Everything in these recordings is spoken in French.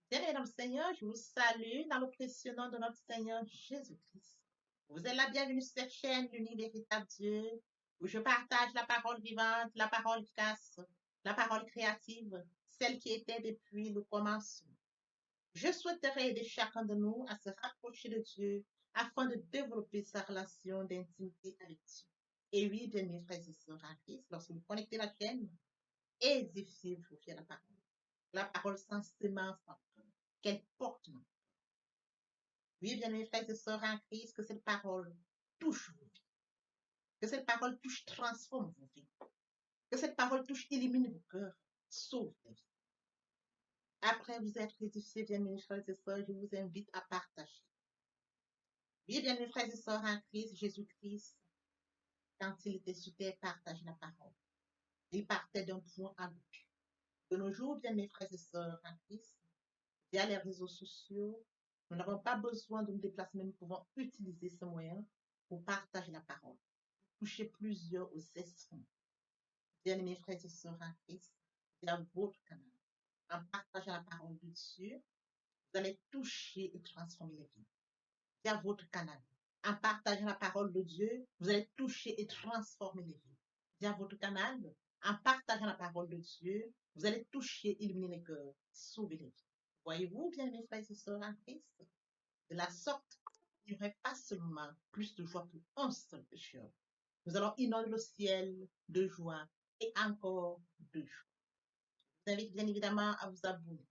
Bien-aimés dans le Seigneur, je vous salue dans le précieux nom de notre Seigneur Jésus-Christ. Vous êtes la bienvenue sur cette chaîne, l'unique véritable Dieu, où je partage la parole vivante, la parole efficace, la parole créative, celle qui était depuis le commencement. Je souhaiterais aider chacun de nous à se rapprocher de Dieu afin de développer sa relation d'intimité avec Dieu. Et oui, bien-aimés frères et sœurs en Christ, lorsque vous connectez la chaîne, édifiez-vous sur la parole. La parole sans semence en cœur, qu'elle porte. Oui, bien-aimés frères et sœurs en Christ, que cette parole touche vos vies, que cette parole touche, transforme vos vies, que cette parole touche, illumine vos cœurs, sauve les vies. Après vous être édifiés, bien-aimés frères et sœurs, je vous invite à partager. Oui, bien-aimés frères et sœurs en Christ, Jésus-Christ, quand il était sur terre, partage la parole. Il partait d'un point à l'autre. De nos jours, bien-aimés frères et sœurs en Christ, via les réseaux sociaux, nous n'avons pas besoin de nous déplacer, mais nous pouvons utiliser ce moyen pour partager la parole, toucher plusieurs aux esprits. Bien-aimés frères et sœurs en Christ, via votre canal, en partageant la parole de Dieu, vous allez toucher et transformer les vies. Via votre canal, en partageant la parole de Dieu, vous allez toucher et transformer les vies. Via votre canal, en partageant la parole de Dieu, vous allez toucher, illuminer les cœurs, sauver les vies. Voyez-vous, bien-aimés frères et sœurs en Christ, de la sorte, il n'y aurait pas seulement plus de joie pour un seul pécheur. Nous allons inonder le ciel de joie et encore de joie. Je vous invite bien évidemment à vous abonner.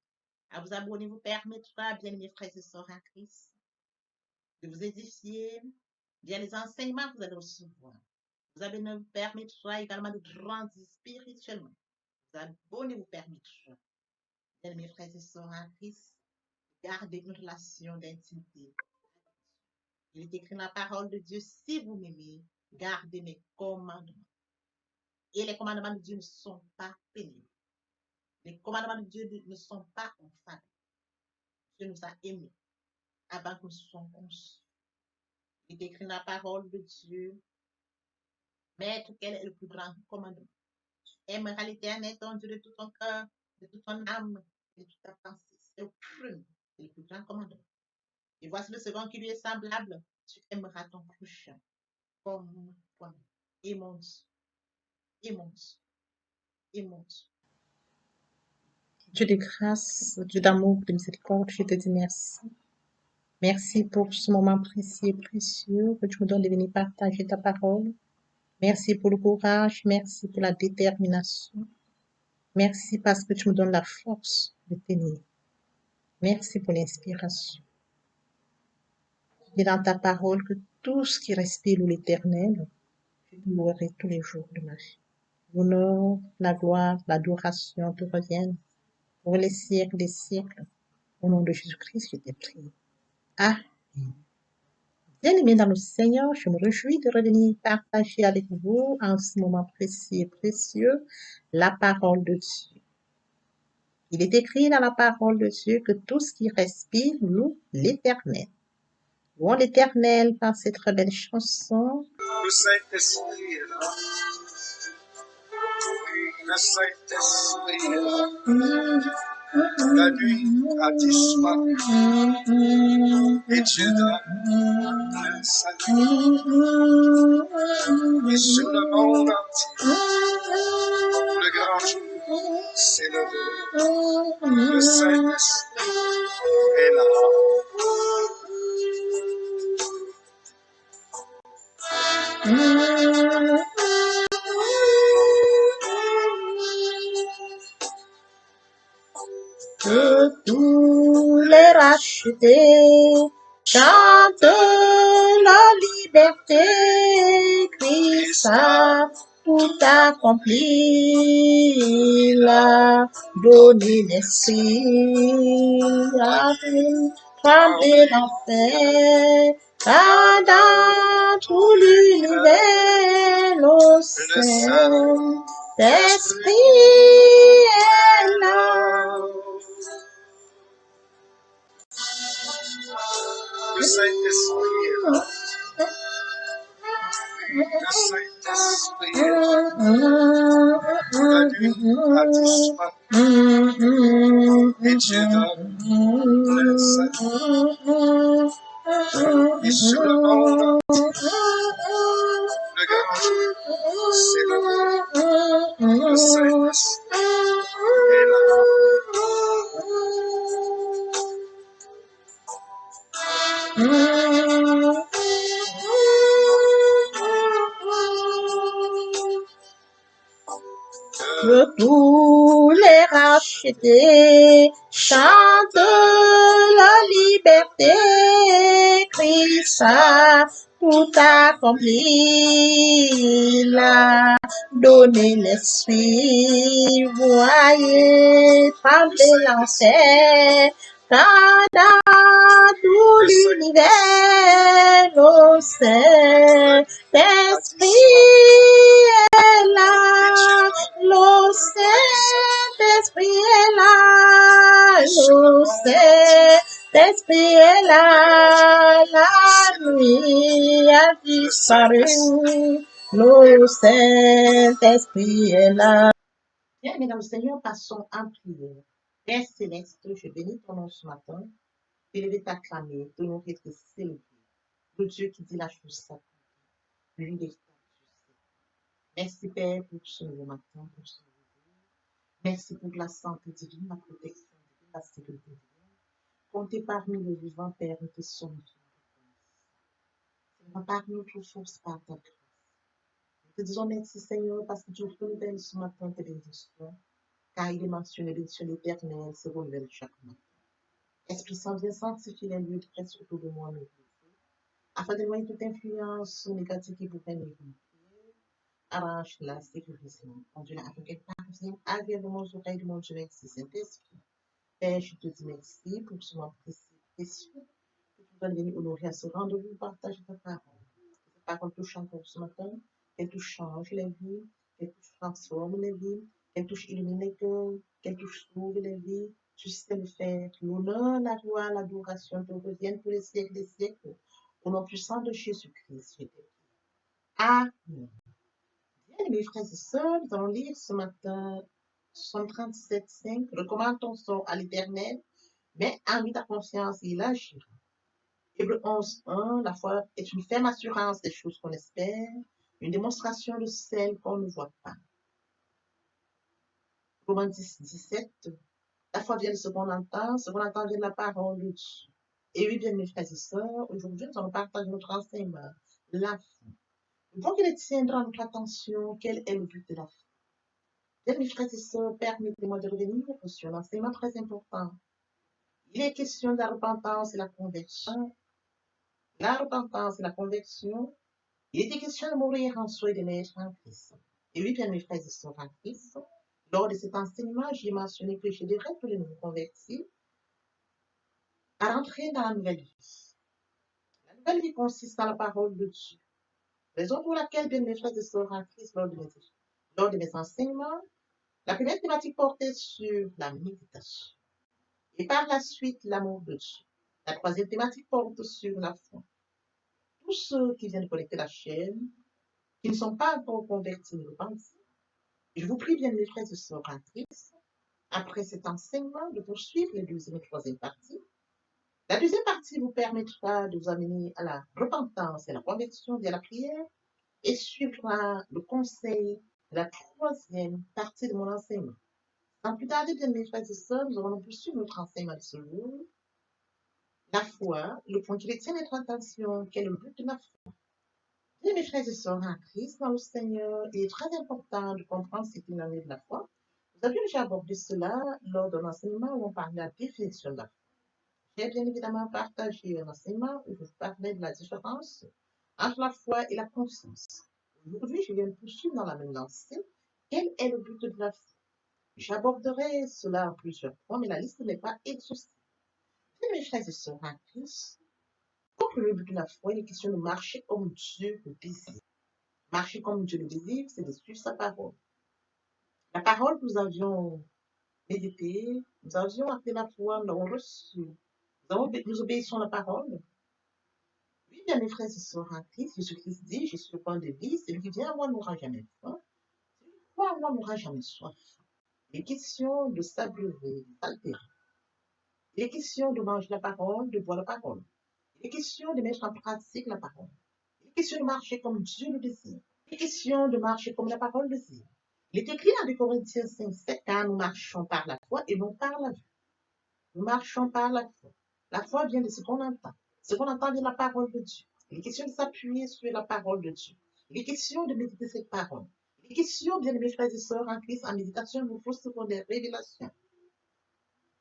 À vous abonner vous permettra, bien aimés frères et sœurs en Christ, de vous édifier via les enseignements que vous allez recevoir. Vous abonner vous permettra également de grandir spirituellement. Vous abonner vous permettra, bien aimés frères et sœurs en Christ, de garder une relation d'intimité. Il est écrit dans la parole de Dieu, si vous m'aimez, gardez mes commandements. Et les commandements de Dieu ne sont pas pénibles. Les commandements de Dieu ne sont pas infâmes. Dieu nous a aimés avant que nous soyons conçus. Il est écrit dans la parole de Dieu, Maître, quel est le plus grand commandement? Tu aimeras l'Éternel, ton Dieu, de tout ton cœur, de toute ton âme, et de toute ta pensée. C'est le premier, c'est le plus grand commandement. Et voici le second qui lui est semblable. Tu aimeras ton prochain comme toi-même. Et mon Dieu, et mon Dieu, et mon Dieu. Dieu de grâce, Dieu d'amour, de miséricorde, je te dis merci. Merci pour ce moment précieux et précieux que tu me donnes de venir partager ta parole. Merci pour le courage, merci pour la détermination. Merci parce que tu me donnes la force de tenir. Merci pour l'inspiration. Et dans ta parole que tout ce qui respire l'Éternel, je te louerai tous les jours de ma vie. L'honneur, la gloire, l'adoration te reviennent pour les siècles des siècles. Au nom de Jésus-Christ, je t'ai prié. Amen. Bien-aimés dans le Seigneur, je me réjouis de revenir partager avec vous en ce moment précieux et précieux la parole de Dieu. Il est écrit dans la parole de Dieu que tout ce qui respire loue l'Éternel. Louons l'Éternel par cette très belle chanson. Le Saint-Esprit est là. Le Saint-Esprit est là. La nuit a disparu et Dieu donne le salut. Et sur le monde entier, le grand jour s'est levé. Le Saint-Esprit est là. Que tous les rachetés chantent la liberté, Christ a tout accompli, il a donné l'esprit, a tremblé l'enfer, car dans tout l'univers, le Saint-Esprit est là. Le Saint-Esprit est là. Le Saint-Esprit est là. La nuit a disparu Et Dieu donne plein salut. Et sur le monde, le grand jour, c'est le Saint-Esprit est là. Que tous les rachetés chantent la liberté. Christ a tout accompli. Il a donné l'esprit. Voyez trembler l'enfer. Quand dans tout l'univers, le Saint-Esprit est là. Le Saint-Esprit est là. Le Saint-Esprit est là. La nuit a disparu. Le Saint-Esprit est là. Bien, mesdames et seigneurs, passons en prière. Père céleste, je bénis ton nom ce matin. Élevé t'acclamer, ton nom être célébré. Le Dieu qui dit la chose sacrée. Lui des Merci Père pour ce nouveau matin, pour ce nouveau jour. Merci pour la santé divine, la protection divine, la sécurité divine. Comptez parmi les vivants, Père, nous te sommes fiers. Parmi notre force par ta grâce. Nous te disons merci Seigneur parce que tu nous renouvelles ce matin tes bénédictions. Car il est mentionné, bénédiction l'éternel se renouvelle chaque matin. Esprit Saint, viens sanctifier les lieux de presse autour de moi, afin d'éloigner toute influence négative qui pourrait nous venir. Arrange la sécurisation. Conduis-la afin qu'elle parvienne agréablement aux oreilles de mon Dieu, merci Saint-Esprit. Père, je te dis merci pour ce moment précieux que tu vas venir honorer à ce rendez-vous, partager ta parole. Ta parole touche encore ce matin, qu'elle touche change les vies, qu'elle touche transforme les vies, qu'elle touche illumine les cœurs, qu'elle touche sauve les vies. Juste le faire. L'honneur, la gloire, l'adoration te reviennent pour les siècles des siècles. Au nom puissant de Jésus-Christ, je te prie. Amen. Bien, mes frères et sœurs, nous allons lire ce matin Psaume 37, 5. Recommande ton sort à l'Éternel, mais envie ta confiance, il agira. Hébreux 11, 1. La foi est une ferme assurance des choses qu'on espère, une démonstration de celles qu'on ne voit pas. Romains 10, 17. La foi vient de ce qu'on entend vient de la parole de Dieu. Et oui, bien, mes frères et sœurs, aujourd'hui, nous allons partager notre enseignement, la foi. Pour qu'il tiendra notre attention, quel est le but de la foi? Bien, mes frères et sœurs, permettez-moi de revenir sur un enseignement très important. Il est question de la repentance et la conversion. La repentance et la conversion. Il était question de mourir en soi et de naître en Christ. Et oui, bien, mes frères et sœurs en Christ, lors de cet enseignement, j'ai mentionné que je devrais tous les nouveaux convertis à rentrer dans la nouvelle vie. La nouvelle vie consiste dans la parole de Dieu. Raison pour laquelle, bien, mes frères et sœurs en Christ, lors de mes enseignements, la première thématique portait sur la méditation. Et par la suite, l'amour de Dieu. La troisième thématique porte sur la foi. Tous ceux qui viennent connecter la chaîne, qui ne sont pas encore convertis, ne pensent. Je vous prie bien, mes frères et sœurs en Christ, après cet enseignement, de poursuivre les deuxième et troisième parties. La deuxième partie vous permettra de vous amener à la repentance et à la conversion via la prière et suivra le conseil de la troisième partie de mon enseignement. Sans plus tarder, bien, mes frères et sœurs, nous allons poursuivre notre enseignement de ce jour. La foi, le point qui retient notre attention, quel est le but de la foi? Bien, mes frères et sœurs en Christ, dans le Seigneur, il est très important de comprendre ce qu'il en est de la foi. Nous avions déjà abordé cela lors d'un enseignement où on parlait de la définition de la foi. J'ai bien évidemment partagé un enseignement où je vous parlais de la différence entre la foi et la confiance. Aujourd'hui, je viens de poursuivre dans la même lancée. Quel est le but de la foi? J'aborderai cela en plusieurs points, mais la liste n'est pas exhaustive. Bien, mes frères et sœurs en Christ, comme le but de la foi, il est question de marcher comme Dieu le désire. Marcher comme Dieu le désire, c'est de suivre sa parole. La parole que nous avions méditée, nous avions appelé la foi, nous l'avons reçue. Nous obéissons à la parole. Oui, bien, mes frères et sœurs en Christ, Jésus-Christ dit, je suis le pain de vie, celui qui vient à moi n'aura jamais faim, celui qui croit à moi n'aura jamais soif. Il est question de s'abreuver, d'altérer. Il est question de manger la parole, de boire la parole. Il est question de mettre en pratique la parole. Il est question de marcher comme Dieu le désire. Il est question de marcher comme la parole le désire. Il est écrit dans 2 Corinthiens 5, 7, car nous marchons par la foi et non par la vue. Nous marchons par la foi. La foi vient de ce qu'on entend. Ce qu'on entend vient de la parole de Dieu. Il est question de s'appuyer sur la parole de Dieu. Il est question de méditer cette parole. Il est question, bien mes frères et sœurs en Christ, en méditation, il nous faut se faire des révélations.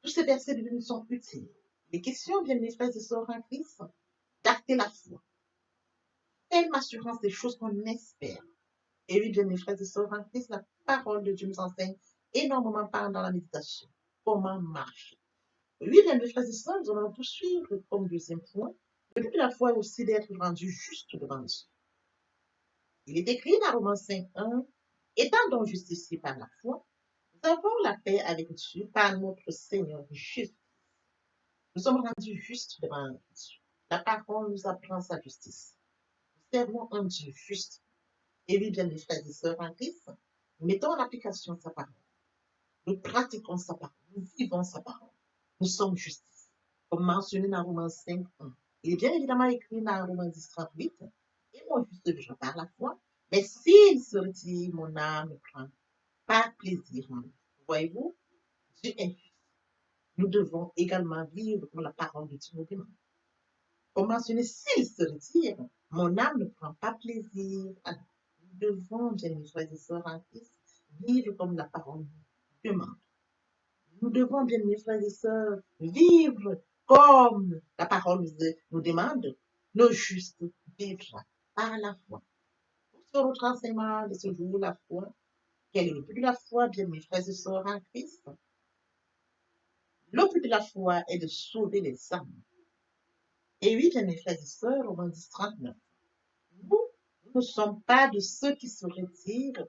Tous ces versets de nous sont utiles. Il est question, bien mes frères et sœurs en Christ, d'acter la foi. Telle assurance des choses qu'on espère. Et oui, bien mes frères et sœurs en Christ, la parole de Dieu nous enseigne énormément pendant la méditation. Comment marcher. Oui, bien mes frères et sœurs, nous allons poursuivre comme deuxième point. Le but de la foi est aussi d'être rendu juste devant Dieu. Il est écrit dans Romains 5:1, étant donc justifiés par la foi, nous avons la paix avec Dieu par notre Seigneur Jésus. Nous sommes rendus justes devant Dieu. La parole nous apprend sa justice. Nous servons un Dieu juste. Et oui, bien mes frères et sœurs en Christ, nous mettons en application sa parole. Nous pratiquons sa parole. Nous vivons sa parole. Nous sommes justice. Comme mentionné dans Romains 5:1. Il est bien évidemment écrit dans Romains 10:38, et mon juste vivra par la foi, mais s'il se retire, mon âme ne prend pas plaisir en lui. Voyez-vous, Dieu est juste. Nous devons également vivre comme la parole de Dieu nous demande. Comme mentionné, s'il se retire, mon âme ne prend pas plaisir à lui. Nous devons, bien mes frères et sœurs en Christ, vivre comme la parole nous demande. Nous devons, bien mes frères et sœurs, vivre comme la parole nous demande. Le juste vivra par la foi. Sur notre enseignement de ce jour, la foi, quel est le but de la foi, bien mes frères et sœurs en Christ? Le but de la foi est de sauver les âmes. Et oui, bien mes frères et sœurs, Romains 10:39. Nous ne sommes pas de ceux qui se retirent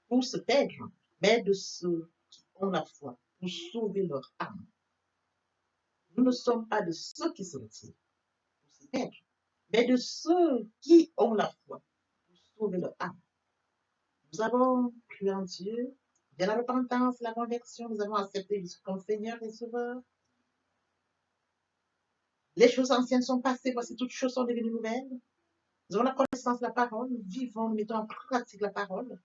pour se perdre, mais de ceux qui ont la foi pour sauver leur âme. Nous ne sommes pas de ceux qui se retirent pour se perdre, mais de ceux qui ont la foi pour sauver leur âme. Nous avons cru en Dieu, de la repentance, la conversion, nous avons accepté Jésus comme Seigneur et Sauveur. Les choses anciennes sont passées, voici toutes choses sont devenues nouvelles. Nous avons la connaissance de la parole, nous vivons, nous mettons en pratique la parole.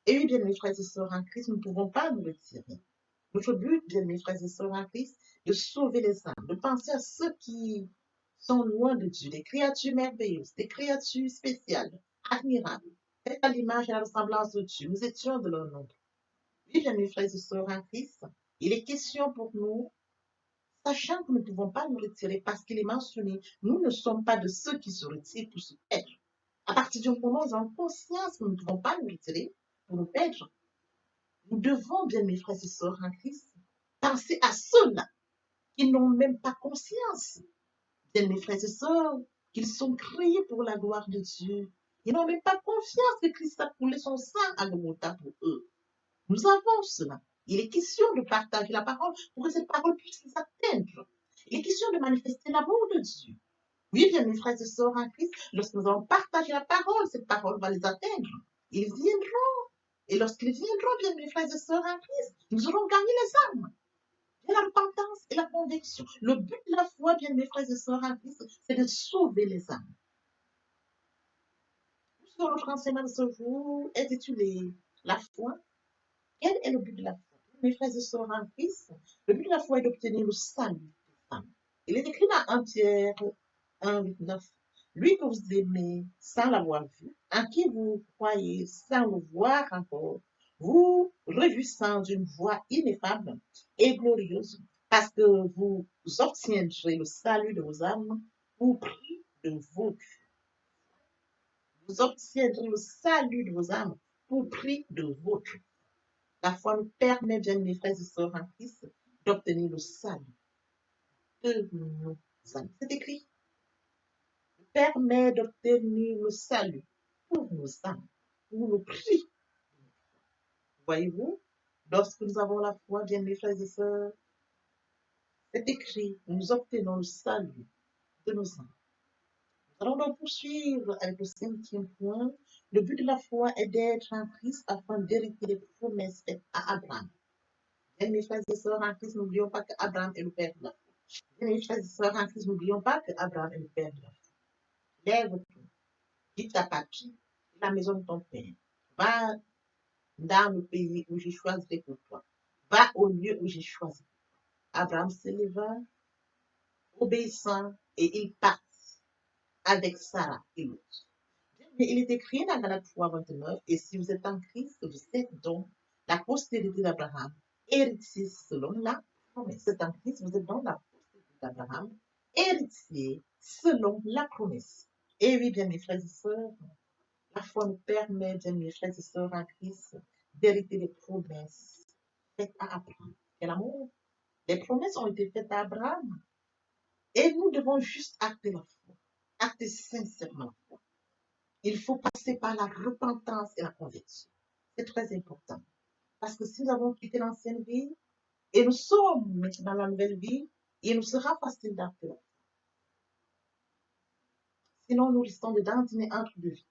Et oui, bien mes frères et sœurs en Christ, nous ne pouvons pas nous retirer. Notre but, bien mes frères et sœurs en Christ, de sauver les âmes, de penser à ceux qui sont loin de Dieu, des créatures merveilleuses, des créatures spéciales, admirables, faites à l'image et à la ressemblance de Dieu. Nous étions de leur nombre. Oui, bien mes frères et sœurs en Christ, il est question pour nous, sachant que nous ne pouvons pas nous retirer parce qu'il est mentionné, nous ne sommes pas de ceux qui se retirent pour se perdre. À partir du moment où nous avons conscience que nous ne pouvons pas nous retirer pour nous perdre, nous devons, bien mes frères et sœurs en Christ, penser à ceux-là qui n'ont même pas conscience, bien mes frères et sœurs, qu'ils sont créés pour la gloire de Dieu. Ils n'ont même pas confiance que Christ a coulé son sang à Golgotha pour eux. Nous avons cela. Il est question de partager la parole pour que cette parole puisse les atteindre. Il est question de manifester l'amour de Dieu. Oui, bien mes frères et sœurs en Christ, lorsque nous allons partager la parole, cette parole va les atteindre. Ils viendront. Et lorsqu'ils viendront, bien mes frères et sœurs en Christ, nous aurons gagné les âmes. Et la repentance et la conviction. Le but de la foi, bien mes frères et sœurs en Christ, c'est de sauver les âmes. Sur notre enseignement de ce jour, intitulé La foi. Quel est le but de la foi? Mes frères et sœurs en Christ, le but de la foi est d'obtenir le salut des âmes. Il est écrit dans 1 Pierre 1:9. Lui que vous aimez sans l'avoir vu, en qui vous croyez sans le voir encore, vous réjouissant d'une voix ineffable et glorieuse, parce que vous obtiendrez le salut de vos âmes pour prix de votre vie. Vous obtiendrez le salut de vos âmes pour prix de votre vie. La foi nous permet, bien mes frères et sœurs en Christ, d'obtenir le salut de nos âmes. C'est écrit. Permet d'obtenir le salut pour nos âmes, pour le prix. Voyez-vous, lorsque nous avons la foi, bien mes frères et sœurs, c'est écrit, nous obtenons le salut de nos âmes. Nous allons donc poursuivre avec le 5e point. Le but de la foi est d'être en Christ afin d'hériter les promesses faites à Abraham. Bien, mes frères et sœurs en Christ, n'oublions pas qu'Abraham est le père de la foi. Bien, mes frères et sœurs en Christ, n'oublions pas qu'Abraham est le père de la foi. Lève-toi, quitte ta patrie, la maison de ton père. Va dans le pays où j'ai choisi pour toi. Va au lieu où j'ai choisi. Abraham se leva, obéissant, et il partit avec Sarah et Lot. Mais il est écrit dans Galates 3:29, et si vous êtes en Christ, vous êtes donc la postérité d'Abraham, héritier selon la promesse. Vous êtes en Christ, vous êtes donc la postérité d'Abraham, héritier selon la promesse. Et oui, bien mes frères et sœurs, la foi nous permet, bien mes frères et sœurs en Christ, d'hériter les promesses faites à Abraham. Quel amour! Les promesses ont été faites à Abraham. Et nous devons juste acter la foi, acter sincèrement la foi. Il faut passer par la repentance et la conversion. C'est très important. Parce que si nous avons quitté l'ancienne vie et nous sommes maintenant dans la nouvelle vie, il nous sera facile d'acter la foi. Sinon, nous risquons de dandiner entre deux vies.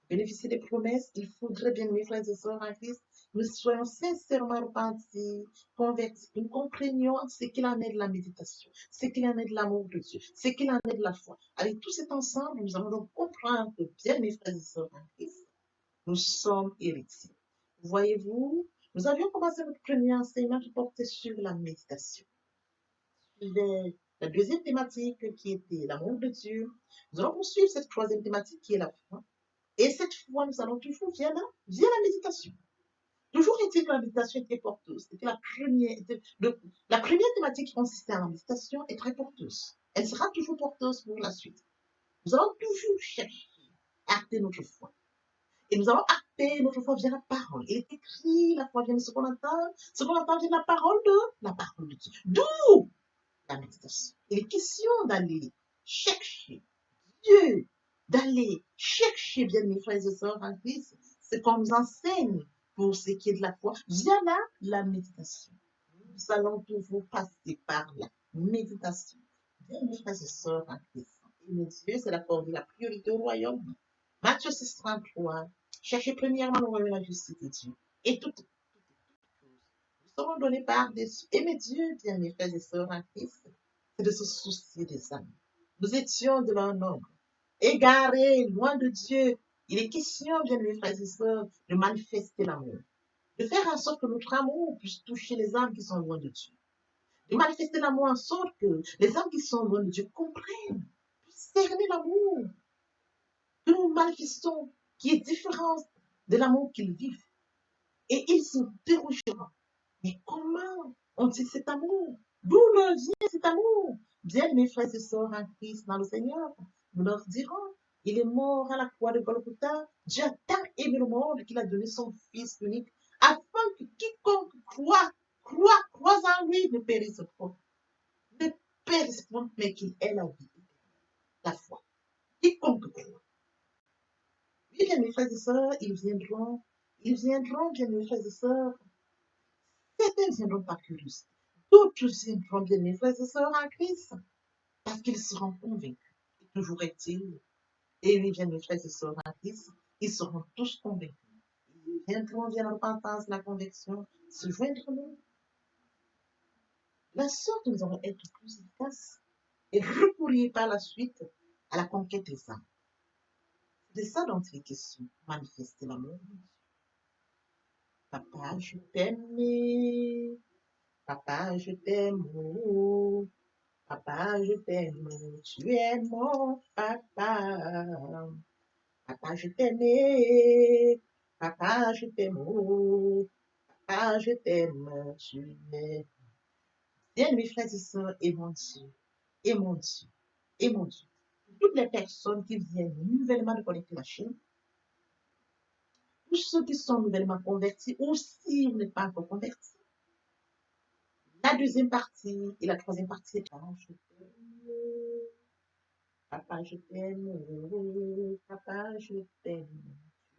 Bénéficier des promesses, il faudrait bien, mes frères et sœurs en Christ, nous soyons sincèrement repentis, convertis, nous comprenions ce qu'il en est de la méditation, ce qu'il en est de l'amour de Dieu, ce qu'il en est de la foi. Avec tout cet ensemble, nous allons donc comprendre que, bien, mes frères et sœurs en Christ, nous sommes héritiers. Voyez-vous, nous avions commencé notre premier enseignement qui portait sur la méditation. La deuxième thématique qui était l'amour de Dieu. Nous allons poursuivre cette troisième thématique qui est la foi. Et cette fois, nous allons toujours via la méditation. Toujours est-il que la méditation était porteuse. C'était la première thématique qui consistait en la méditation est très porteuse. Elle sera toujours porteuse pour la suite. Nous allons toujours chercher à acter notre foi. Et nous allons acter notre foi via la parole. Il est écrit, la foi vient de ce qu'on entend. Ce qu'on entend vient de la parole de Dieu. D'où la méditation. Il est question d'aller chercher Dieu, d'aller chercher, bien mes frères et sœurs en Christ, ce qu'on nous enseigne pour ce qui est de la foi, via la méditation. Nous allons toujours passer par la méditation. Bien mes frères et sœurs en Christ. Et mes Dieu, c'est d'accorder la priorité au royaume. Matthieu 6:33. Cherchez premièrement le royaume et la justice de Dieu. Et toutes choses nous seront données par-dessus. Et mes Dieu, bien mes frères et sœurs en Christ, c'est de se soucier des âmes. Nous étions de leur nombre, égarés, loin de Dieu. Il est question, bien mes frères et sœurs, de manifester l'amour, de faire en sorte que notre amour puisse toucher les âmes qui sont loin de Dieu, de manifester l'amour en sorte que les âmes qui sont loin de Dieu comprennent, puissent cerner l'amour que nous manifestons, qui est différent de l'amour qu'ils vivent. Et ils se dérougeront. Mais comment ont-ils cet amour? D'où leur vient cet amour? Bien, mes frères et sœurs en Christ dans le Seigneur, nous leur dirons, il est mort à la croix de Golgotha. Dieu a tant aimé le monde qu'il a donné son Fils unique, afin que quiconque croit en lui ne périsse point, mais qu'il ait la vie, la foi. Quiconque croit. Oui, bien, mes frères et sœurs, ils viendront, bien, mes frères et sœurs. Certains viendront par curiosité. D'autres viendront, bien, mes frères et sœurs en Christ, parce qu'ils seront convaincus. Et toujours est-il, et oui, bien, mes frères et sœurs en Christ, ils seront tous convaincus. Ils viendront via la repentance, la conviction, se joindre à nous. La sorte, nous allons être plus efficaces et recourir par la suite à la conquête des âmes. C'est de ça dont il est question, manifester l'amour de Dieu. Papa, je t'aime. Papa, je t'aime. Oh. Papa, je t'aime. Tu es mon papa. Papa, je t'aime. Papa, je t'aime. Oh. Papa, je t'aime. Tu es. Bien, mes frères et sœurs, et mon Dieu, et mon Dieu, et mon Dieu. Toutes les personnes qui viennent nouvellement de connecter la chaîne, tous ceux qui sont nouvellement convertis, ou si vous n'êtes pas encore convertis, la deuxième partie et la troisième partie est là. Je t'aime. Papa, je t'aime. Papa, je t'aime.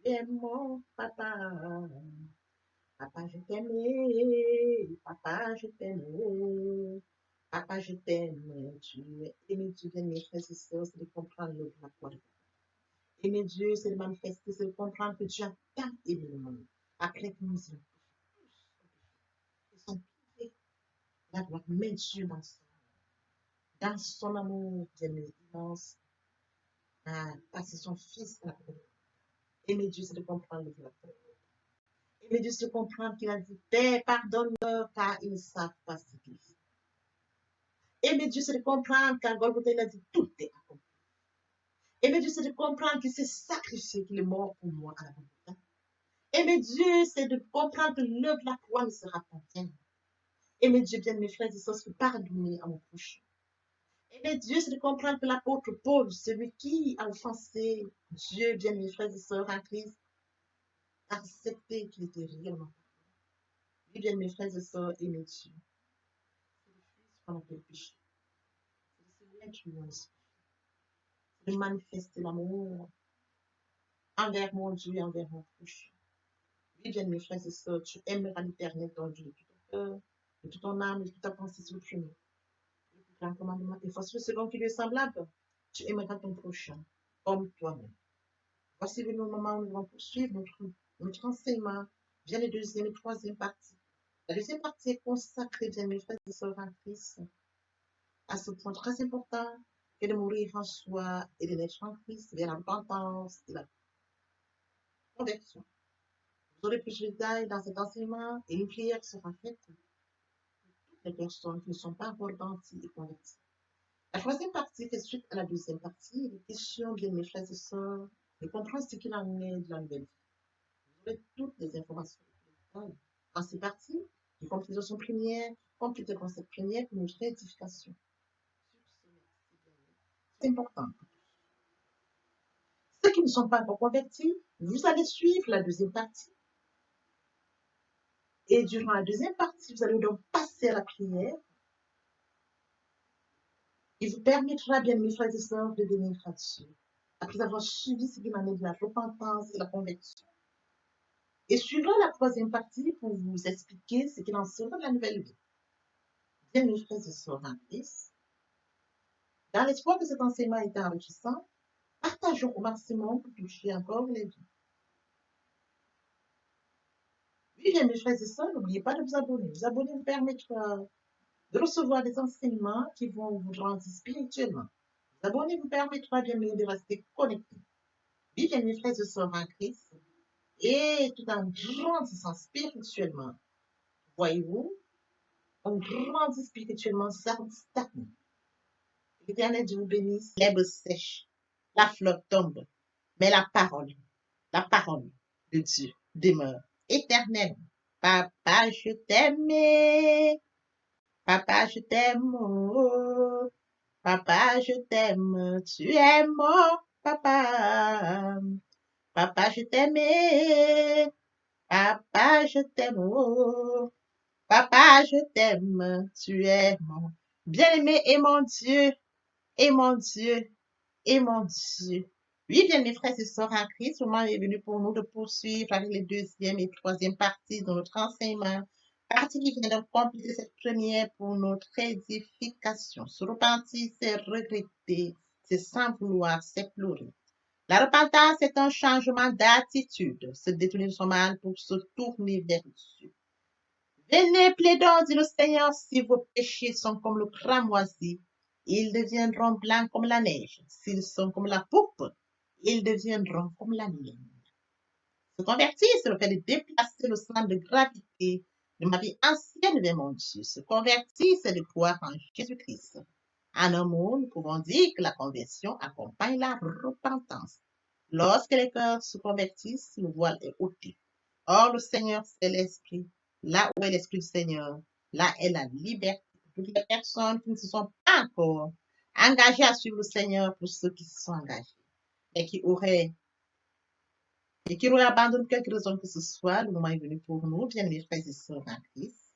Tu es mon papa. Papa, je t'aime. Papa, je t'aime. Papa, je t'aime. Tu es. Aimer Dieu, bien mes frères et sœurs, c'est de comprendre le la foi de Papa. Aimer Dieu, c'est de manifester, c'est de comprendre que Dieu a tant aimé le monde. Après que nous y la gloire, mais Dieu dans son amour, bien-aimé, immense, a passé son Fils à la croix. Aimer Dieu, c'est de comprendre le cœur. Aimer Dieu, c'est de comprendre qu'il a dit, Père, pardonne-leur, car ils ne savent pas ce qu'ils font. Aimer Dieu, c'est de comprendre qu'à Golgotha, il a dit, tout est accompli. Aimer Dieu, c'est de comprendre qu'il s'est sacrifié, qu'il est mort pour moi à la Golgotha. Aimer Dieu, c'est de comprendre que l'œuvre de la croix ne sera pas vaine. Aimer Dieu, bien mes frères et sœurs, c'est pardonner à mon prochain. Aimer Dieu, c'est de comprendre que l'apôtre Paul, celui qui a offensé Dieu, bien mes frères et sœurs en Christ, a accepté qu'il était réellement. Oui, bien mes frères et sœurs, aimer Dieu. C'est de fuir ce qu'on appelle le péché. C'est de se mettre loin de l'esprit. C'est de manifester l'amour envers mon Dieu et envers mon prochain. Oui, bien mes frères et sœurs, tu aimeras l'Éternel ton Dieu de tout ton cœur, de toute ton âme, de toute ta pensée sur le chemin. Un commandement. Et voici le second qui lui est semblable. Tu aimeras ton prochain comme toi-même. Voici le moment où nous allons poursuivre notre enseignement. Vient la deuxième et troisième partie. La deuxième partie est consacrée, bien mes frères et sœurs en Christ, à ce point très important que de mourir en soi et de naître en Christ vers la repentance et la conversion. Vous aurez plus de détails dans cet enseignement et une prière sera faite pour toutes les personnes qui ne sont pas encore repenties et converties. La troisième partie fait suite à la deuxième partie. Les questions, bien mes frères et sœurs, de comprendre ce qu'il en est de la nouvelle vie. Vous aurez toutes les informations dans ces parties, y compris leçon première, compléter le concept première pour notre édification. C'est important. Ceux qui ne sont pas encore convertis, vous allez suivre la deuxième partie. Et durant la deuxième partie, vous allez donc passer à la prière. Il vous permettra, bien mes frères et sœurs, de venir à Dieu, après avoir suivi ce qu'il en est de la repentance et la conversion. Et suivra la troisième partie pour vous expliquer ce qu'il en sera de la nouvelle vie. Bien mes frères et sœurs en Christ, dans l'espoir que cet enseignement est enrichissant, partageons au maximum pour toucher encore les vies. Oui, bien mes frères et sœurs, n'oubliez pas de vous abonner. Vous abonner vous permettra de recevoir des enseignements qui vont vous grandir spirituellement. Vous abonner vous permettra bien de rester connecté. Oui, bien mes frères et sœurs en Christ, et tout en grandissant spirituellement. Voyez-vous, on grandit spirituellement, ça stagne. L'Éternel Dieu vous bénisse, l'herbe sèche, la fleur tombe, mais la parole de Dieu demeure éternelle. Papa, je t'aime, papa, je t'aime, oh, papa, je t'aime, tu es mon papa. Papa, je t'aime, papa, je t'aime, oh, papa, je t'aime, tu es mon bien-aimé et mon Dieu, et mon Dieu, et mon Dieu. Oui, bien, mes frères et sœurs en Christ, le moment est venu pour nous de poursuivre avec les deuxième et troisième parties de notre enseignement. Partie qui vient de compléter cette première pour notre édification. Se repentir, c'est regretter, c'est sans vouloir, c'est pleurer. La repentance est un changement d'attitude, se détourner de son mal pour se tourner vers Dieu. Venez, plaidons, dit le Seigneur, si vos péchés sont comme le cramoisi, ils deviendront blancs comme la neige. S'ils sont comme la pourpre, ils deviendront comme la laine. Se convertir, c'est le fait de déplacer le centre de gravité de ma vie ancienne vers mon Dieu. Se convertir, c'est de croire en Jésus-Christ. En un mot, nous pouvons dire que la conversion accompagne la repentance. Lorsque les cœurs se convertissent, le voile est ôté. Or, le Seigneur, c'est l'Esprit. Là où est l'Esprit du Seigneur, là est la liberté. Toutes les personnes qui ne se sont pas encore engagées à suivre le Seigneur, pour ceux qui se sont engagés et qui auraient abandonné quelque raison que ce soit, le moment est venu pour nous, bien mes frères et sœurs en Christ,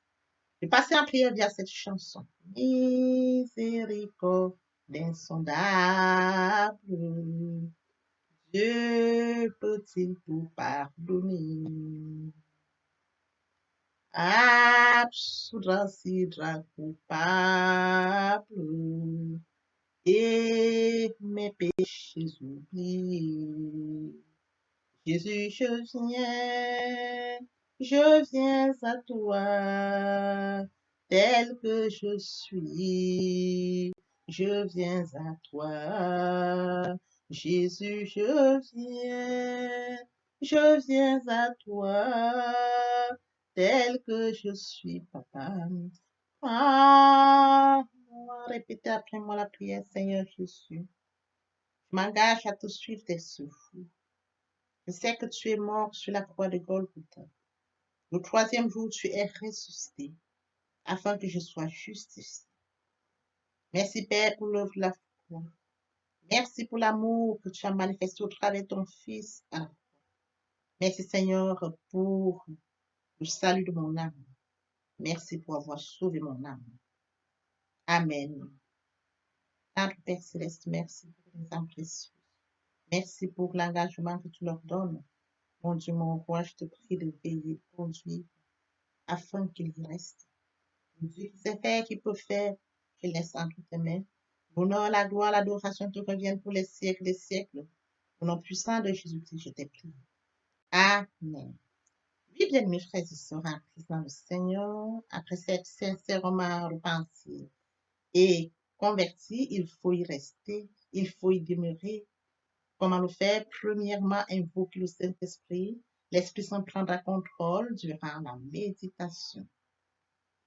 de passer en prière via cette chanson. Miséricorde insondable, Dieu peut-il tout pardonner? Absoudra sidra coupable et mes péchés oubliés. Jésus, je viens à toi, tel que je suis. Je viens à toi, Jésus, je viens à toi, tel que je suis, papa. Ah, répétez après moi la prière, Seigneur Jésus. Je m'engage à te suivre tes souffles. Je sais que tu es mort sur la croix de Golgotha. Le troisième jour, tu es ressuscité afin que je sois justifié. Merci, Père, pour l'œuvre de la foi. Merci pour l'amour que tu as manifesté au travers de ton Fils. Merci, Seigneur, pour le salut de mon âme. Merci pour avoir sauvé mon âme. Amen. Notre Père Céleste, merci pour les âmes précieuses. Merci pour l'engagement que tu leur donnes. Mon Dieu, mon roi, je te prie de veiller, de conduire, afin qu'ils y restent. Dieu qui sait faire, qui peut faire, je laisse entre tes mains. L'honneur, la gloire, l'adoration te reviennent pour les siècles des siècles. Au nom puissant de Jésus-Christ, je t'ai prié. Amen. Oui, bien, mes frères et sœurs en Christ dans le Seigneur, après cette sincèrement repentie et converti, il faut y rester, il faut y demeurer. Comment le faire? Premièrement, invoquer le Saint-Esprit. L'Esprit Saint prendra contrôle durant la méditation.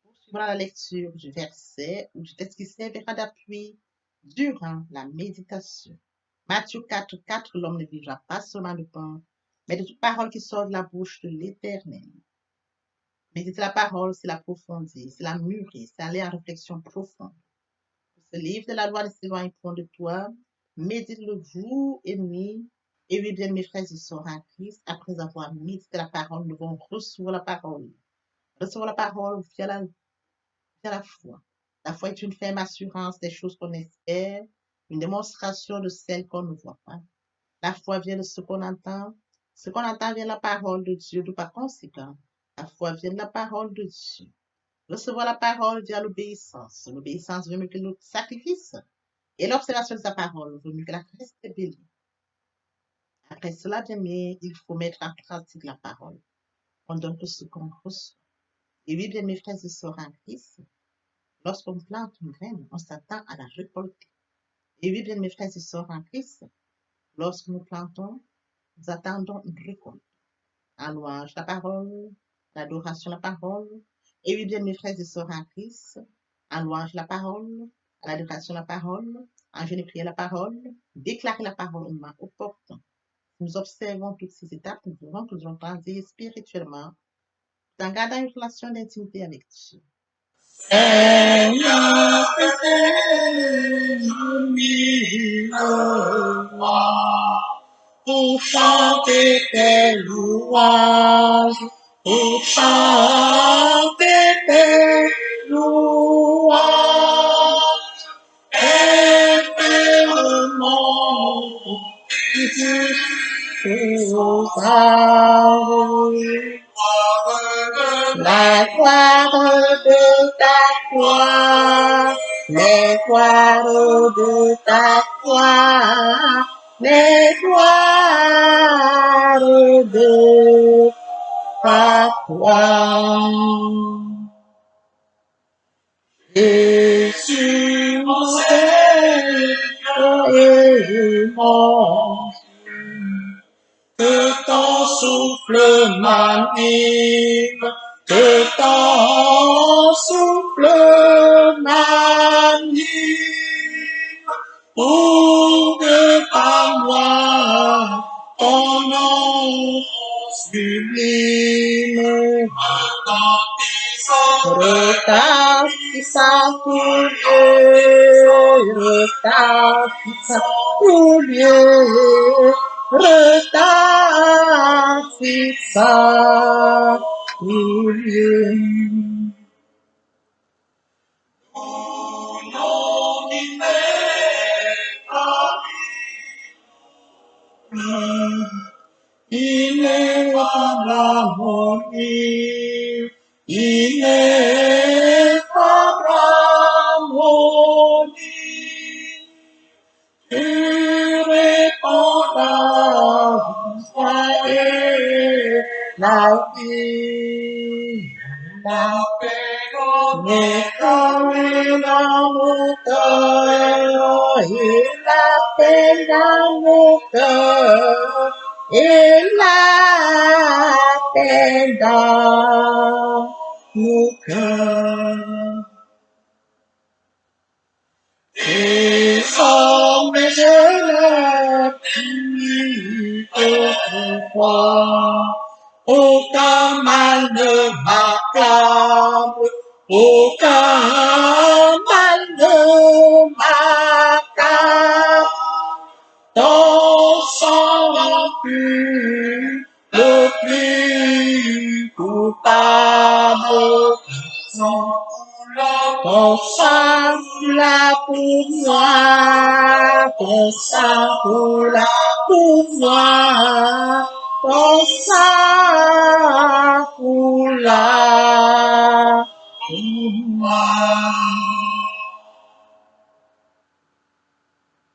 Poursuivra la lecture du verset ou du texte qui servira d'appui durant la méditation. Matthieu 4:4, l'homme ne vivra pas seulement de pain, mais de toute parole qui sort de la bouche de l'Éternel. Méditer la parole, c'est l'approfondir, c'est la mûrir, c'est aller en réflexion profonde. Ce livre de la loi ne s'éloigne point de toi. Médite-le jour et nuit. Et oui, bien, mes frères et sœurs en Christ, après avoir médité la parole, nous devons recevoir la parole. Recevoir la parole via la foi. La foi est une ferme assurance des choses qu'on espère, une démonstration de celles qu'on ne voit pas. La foi vient de ce qu'on entend. Ce qu'on entend vient de la parole de Dieu, de par conséquent. La foi vient de la parole de Dieu. Recevoir la parole via l'obéissance. L'obéissance veut mieux que le sacrifice. Et l'observation de sa parole vaut mieux que la reste bélie. Après cela, bien aimé, il faut mettre en pratique la parole. On donne tout ce qu'on reçoit. Et oui, bien mes frères et sœurs en Christ, lorsqu'on plante une graine, on s'attend à la récolter. Et oui, bien mes frères et sœurs en Christ, lorsque nous plantons, nous attendons une récolte. En louange la parole, l'adoration la parole. Et oui, bien mes frères et sœurs en Christ, en louange la parole, à l'adoration la parole, en jeûne et prière la parole, déclarer la parole au moment opportun. Nous observons toutes ces étapes, nous devons toujours grandir spirituellement, en gardant une relation d'intimité avec Dieu. Seigneur, pour chanter tes louanges, pour chanter tes louanges, éternellement, la gloire de ta gloire, les gloires de ta gloire, les gloires de ta gloire. Jésus, mon Seigneur et mon que ton souffle m'anime, que ton souffle m'anime, ouvre par moi ton nom sublime, retentissant tout Dieu, retentissant tout Dieu, retentissant tout Dieu. Ineffable harmonie, ineffable harmonie, tu répondras et la vie, la paix. Mais quand dans mon cœur, il a fait dans mon cœur, il a fait dans mon cœur. Et sans mes je plus autrefois. Aucun mal ne m'accable, aucun mal ne m'accable. Ton sang pur, le plus coupable. Ton sang là pour moi, ton sang là pour moi, ton sang là pour moi.